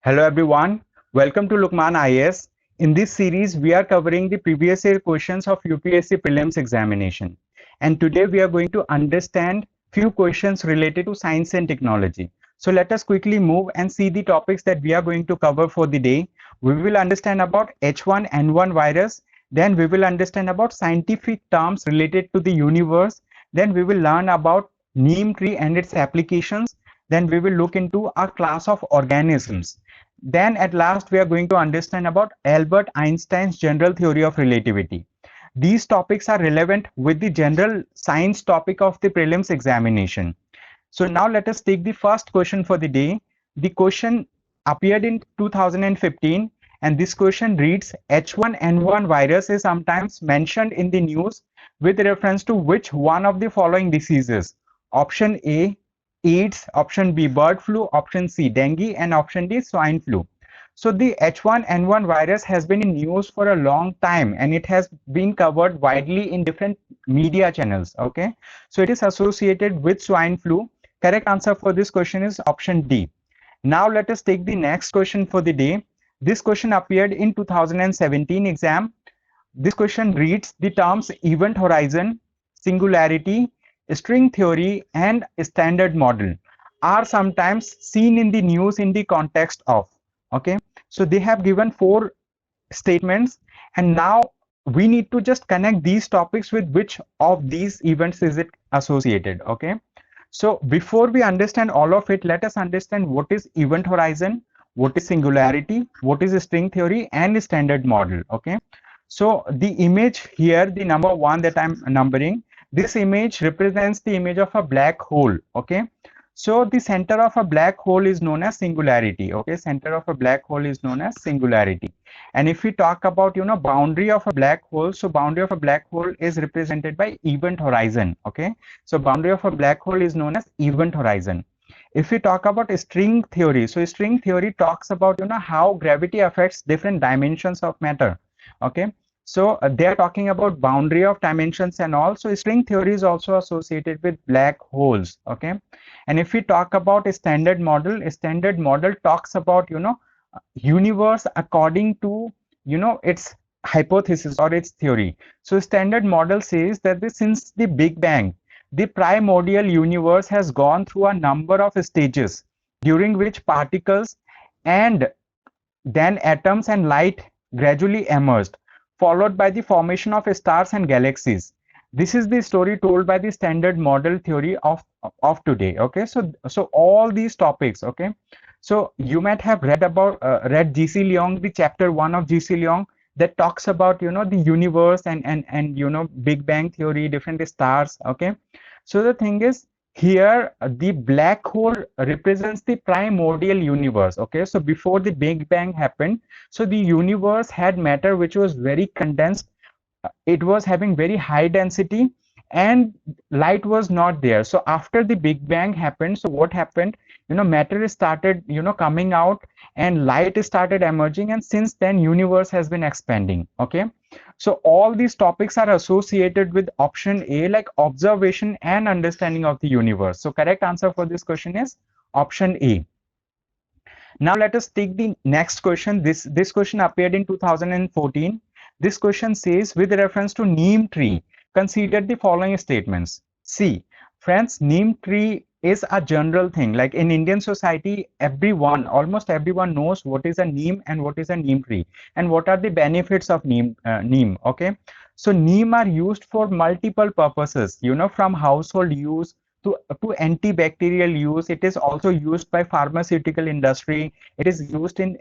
Hello everyone, welcome to Lukmaan IAS. In this series, we are covering the previous year questions of UPSC Prelims examination. And today we are going to understand few questions related to science and technology. So let us quickly move and see the topics that we are going to cover for the day. We will understand about H1N1 virus, then we will understand about scientific terms related to the universe, then we will learn about Neem tree and its applications, then we will look into a class of organisms. Then at last we are going to understand about Albert Einstein's general theory of relativity. These topics are relevant with the general science topic of the prelims examination. So now let us take the first question for the day. The question appeared in 2015 and this question reads, H1N1 virus is sometimes mentioned in the news with reference to which one of the following diseases? Option A, AIDS, option B, bird flu, option C, dengue, and option D, swine flu. So the H1N1 virus has been in news for a long time and it has been covered widely in different media channels. Okay, so it is associated with swine flu. Correct answer for this question is option D. Now let us take the next question for the day. This question appeared in 2017 exam. This question reads, the terms event horizon, singularity, string theory and standard model are sometimes seen in the news in the context of. Okay, so they have given 4 statements and now we need to just connect these topics with which of these events is it associated. Okay, so before we understand all of it, let us understand what is event horizon, what is singularity, what is string theory and standard model. Okay, so the image here, the number 1 that I'm numbering, this image represents the image of a black hole. Okay, so the center of a black hole is known as singularity. Okay, center of a black hole is known as singularity. And if we talk about boundary of a black hole, so boundary of a black hole is represented by event horizon. Okay, so boundary of a black hole is known as event horizon. If we talk about string theory, so string theory talks about how gravity affects different dimensions of matter. Okay, so they are talking about boundary of dimensions and all. So string theory is also associated with black holes. Okay, and if we talk about a standard model talks about universe according to its hypothesis or its theory. So standard model says that since the Big Bang, the primordial universe has gone through a number of stages during which particles and then atoms and light gradually emerged, followed by the formation of stars and galaxies. This is the story told by the standard model theory of today. Okay, so all these topics. Okay, so you might have read about read G.C. Leong, the chapter 1 of G.C. Leong that talks about the universe and Big Bang theory, different stars. Okay, so the thing is, here the black hole represents the primordial universe. Okay, so before the Big Bang happened, so the universe had matter which was very condensed, it was having very high density and light was not there. So after the Big Bang happened, so what happened, matter started coming out and light started emerging, and since then universe has been expanding. Okay, so all these topics are associated with option A, like observation and understanding of the universe. So correct answer for this question is option A. Now let us take the next question. This question appeared in 2014. This question says, with reference to Neem tree, consider the following statements. See, friends, Neem tree is a general thing. Like in Indian society, almost everyone knows what is a neem and what is a neem tree and what are the benefits of neem. Okay, so neem are used for multiple purposes. From household use to antibacterial use. It is also used by pharmaceutical industry. It is used in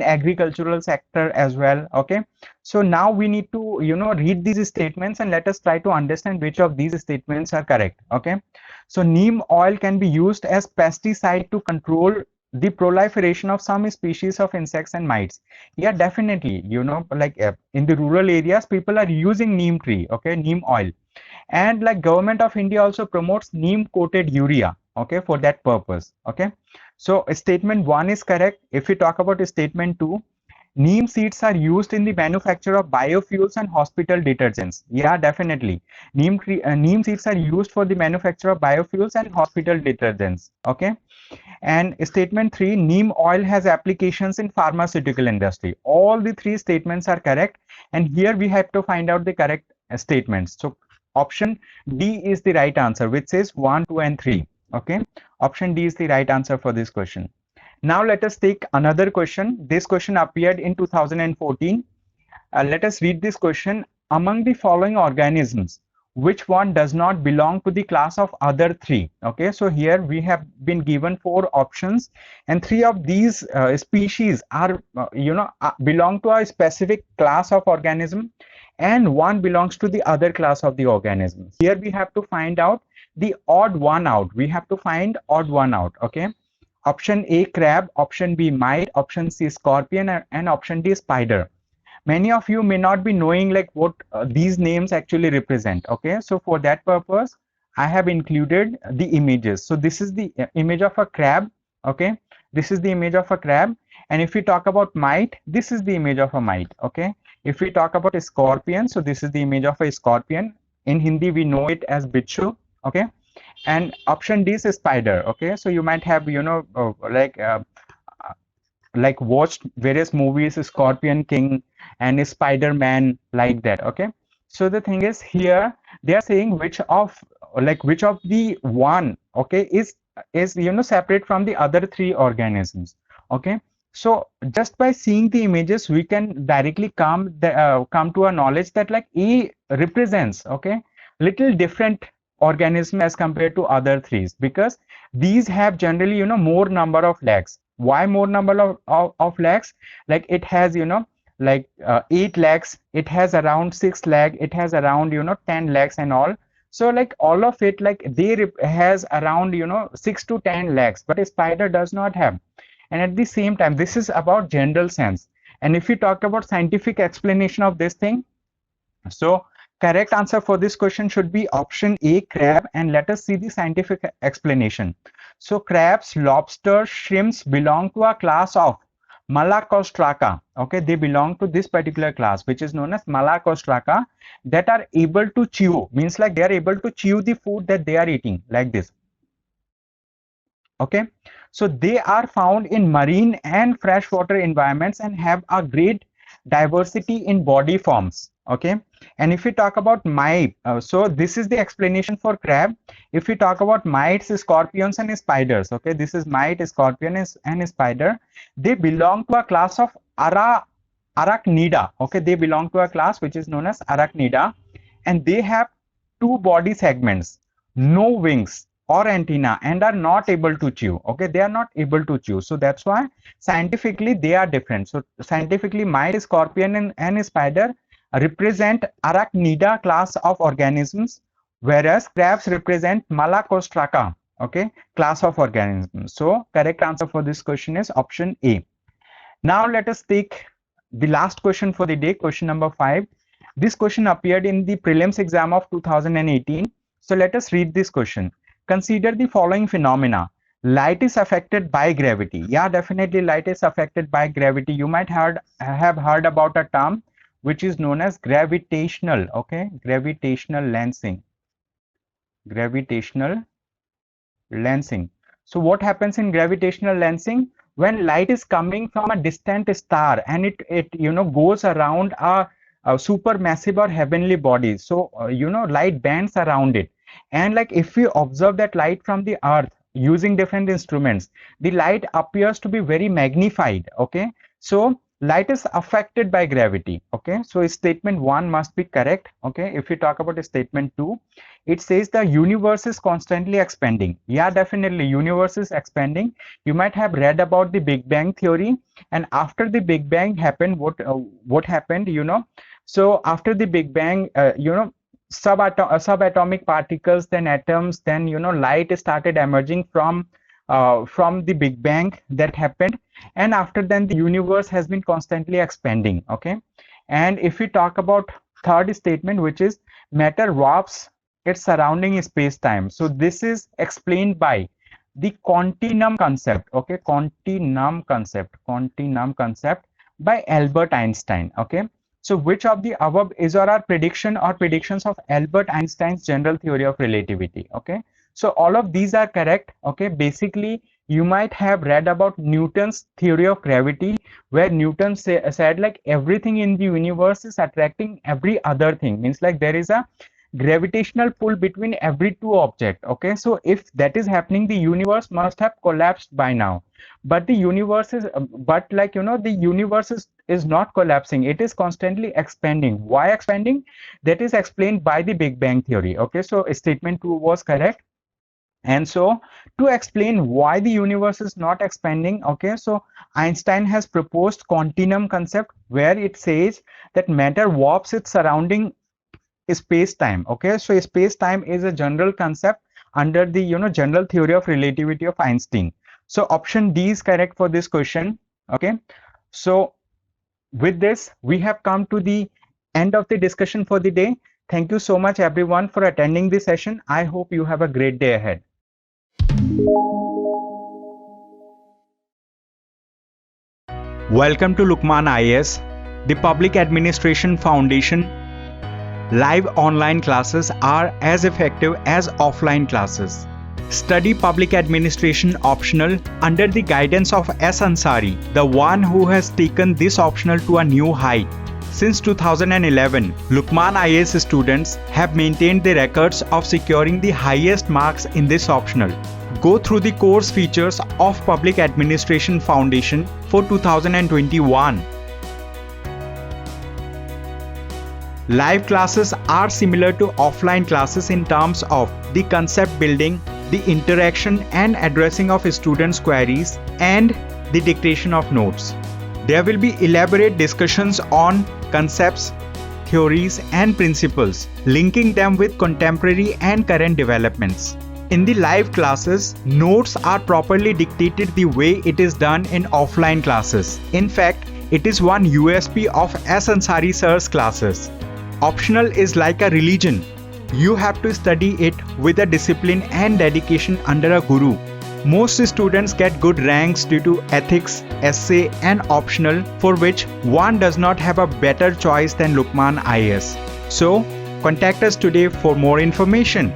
agricultural sector as well. Okay, so now we need to read these statements and let us try to understand which of these statements are correct. Okay, so neem oil can be used as pesticide to control the proliferation of some species of insects and mites. Yeah, definitely, like in the rural areas people are using neem tree, okay, neem oil. And like government of India also promotes neem coated urea, okay, for that purpose. Okay, so statement 1 is correct. If we talk about statement 2, Neem seeds are used in the manufacture of biofuels and hospital detergents. Yeah, definitely. Neem seeds are used for the manufacture of biofuels and hospital detergents. Okay. And statement 3, neem oil has applications in pharmaceutical industry. All the three statements are correct. And here we have to find out the correct statements. So option D is the right answer, which says 1, 2, and 3. Okay. Option D is the right answer for this question. Now let us take another question. This question appeared in 2014. Let us read this question. Among the following organisms, which one does not belong to the class of other three? Okay, so here we have been given four options, and three of these species are, belong to a specific class of organism, and one belongs to the other class of the organism. Here we have to find out the odd one out. We have to find odd one out. Okay. Option A, crab. Option B, mite. Option C, scorpion. And option D, spider. Many of you may not be knowing like what these names actually represent. Okay, so for that purpose I have included the images. So this is the image of a crab. Okay, this is the image of a crab. And if we talk about mite, this is the image of a mite. Okay, if we talk about a scorpion, so this is the image of a scorpion. In Hindi we know it as bichu. Okay, and option D is a spider. Okay, so you might have like watched various movies, Scorpion King and Spider-Man, like that. Okay, so the thing is here they are saying which of the one, okay, is separate from the other three organisms. Okay, so just by seeing the images we can directly come to a knowledge that like A represents, okay, little different organism as compared to other threes, because these have generally more number of legs. Why more number of legs? Like it has 8 legs, it has around 6 leg, it has around 10 legs and all. So like all of it, like they has around 6 to 10 legs, but a spider does not have. And at the same time, this is about general sense. And if we talk about scientific explanation of this thing, so correct answer for this question should be option A, crab. And let us see the scientific explanation. So crabs, lobsters, shrimps belong to a class of Malacostraca. Okay, they belong to this particular class, which is known as Malacostraca, that are able to chew. Means like they are able to chew the food that they are eating, like this. Okay, so they are found in marine and freshwater environments and have a great diversity in body forms. Okay, and if we talk about mite, so this is the explanation for crab. If we talk about mites, scorpions, and spiders, okay, this is mite, scorpion, and spider. They belong to a class of arachnida. Okay, they belong to a class which is known as arachnida, and they have two body segments, no wings or antenna, and are not able to chew. Okay, they are not able to chew, so that's why scientifically they are different. So scientifically mite, scorpion, and spider represent arachnida class of organisms, whereas crabs represent Malacostraca, okay, class of organisms. So correct answer for this question is option A. Now let us take the last question for the day, question number 5. This question appeared in the prelims exam of 2018. So let us read this question. Consider the following phenomena. Light is affected by gravity. Yeah, definitely light is affected by gravity. You might have heard about a term which is known as gravitational, okay, gravitational lensing. Gravitational lensing. So what happens in gravitational lensing? When light is coming from a distant star and it goes around a supermassive or heavenly body, so light bends around it, and like if we observe that light from the earth using different instruments, the light appears to be very magnified. Okay, so light is affected by gravity. Okay, so statement 1 must be correct. Okay, if we talk about statement 2, it says the universe is constantly expanding. Yeah, definitely universe is expanding. You might have read about the Big Bang theory, and after the Big Bang happened, what happened, so after the Big Bang, subatomic particles, then atoms, then light started emerging from the Big Bang that happened, and after then the universe has been constantly expanding. Okay, and if we talk about third statement, which is matter warps its surrounding space-time, so this is explained by the continuum concept. Okay, continuum concept, by Albert Einstein. Okay, so which of the above is or are prediction or predictions of Albert Einstein's general theory of relativity? Okay, so all of these are correct. Okay, basically you might have read about Newton's theory of gravity, where Newton said like everything in the universe is attracting every other thing, means like there is a gravitational pull between every two objects. Okay, so if that is happening, the universe must have collapsed by now, but the universe is but like the universe is not collapsing, it is constantly expanding. Why expanding? That is explained by the Big Bang theory. Okay, so statement 2 was correct. And so to explain why the universe is not expanding, okay, so Einstein has proposed continuum concept, where it says that matter warps its surrounding space-time. Okay, so space-time is a general concept under the general theory of relativity of Einstein. So option D is correct for this question. Okay, so with this we have come to the end of the discussion for the day. Thank you so much everyone for attending this session. I hope you have a great day ahead. Welcome to Lukmaan IAS, the Public Administration Foundation. Live online classes are as effective as offline classes. Study public administration optional under the guidance of S. Ansari, the one who has taken this optional to a new height. Since 2011, Lukmaan IAS students have maintained the records of securing the highest marks in this optional. Go through the course features of Public Administration Foundation for 2021. Live classes are similar to offline classes in terms of the concept building, the interaction and addressing of students' queries, and the dictation of notes. There will be elaborate discussions on concepts, theories, and principles, linking them with contemporary and current developments. In the live classes, notes are properly dictated the way it is done in offline classes. In fact, it is one USP of S. Ansari sir's classes. Optional is like a religion. You have to study it with a discipline and dedication under a guru. Most students get good ranks due to ethics, essay, and optional, for which one does not have a better choice than Lukmaan IAS. So, contact us today for more information.